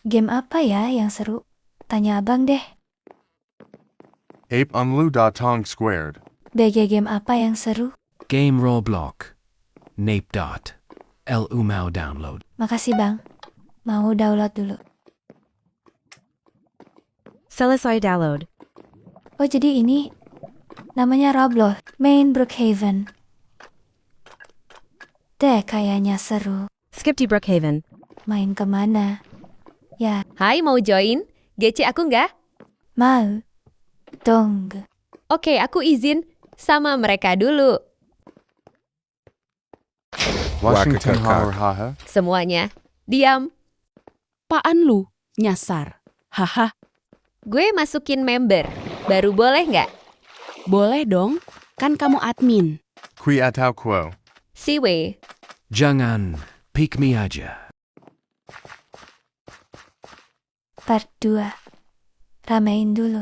Game apa ya yang seru? Tanya abang deh. Ape Unlu Datong Squared. BG game apa yang seru? Game Roblox. Nape Dot. El Umau download. Makasih bang. Mau download dulu. Selesai download. Oh jadi ini namanya Roblox, main Brookhaven. Deh kayaknya seru. Skip di Brookhaven. Main kemana? Ya, Hai, mau join? GC aku nggak? mau. Tunggu. Oke, aku izin sama mereka dulu. Washington Wakakakak. Holler Haha. Semuanya, diam. Apaan lu? Nyasar. Haha, Gue masukin member. Baru boleh nggak? boleh dong. Kan kamu admin. Qui Atau Quo. Siwe. Jangan. Pick me aja. Part 2. Ramein dulu.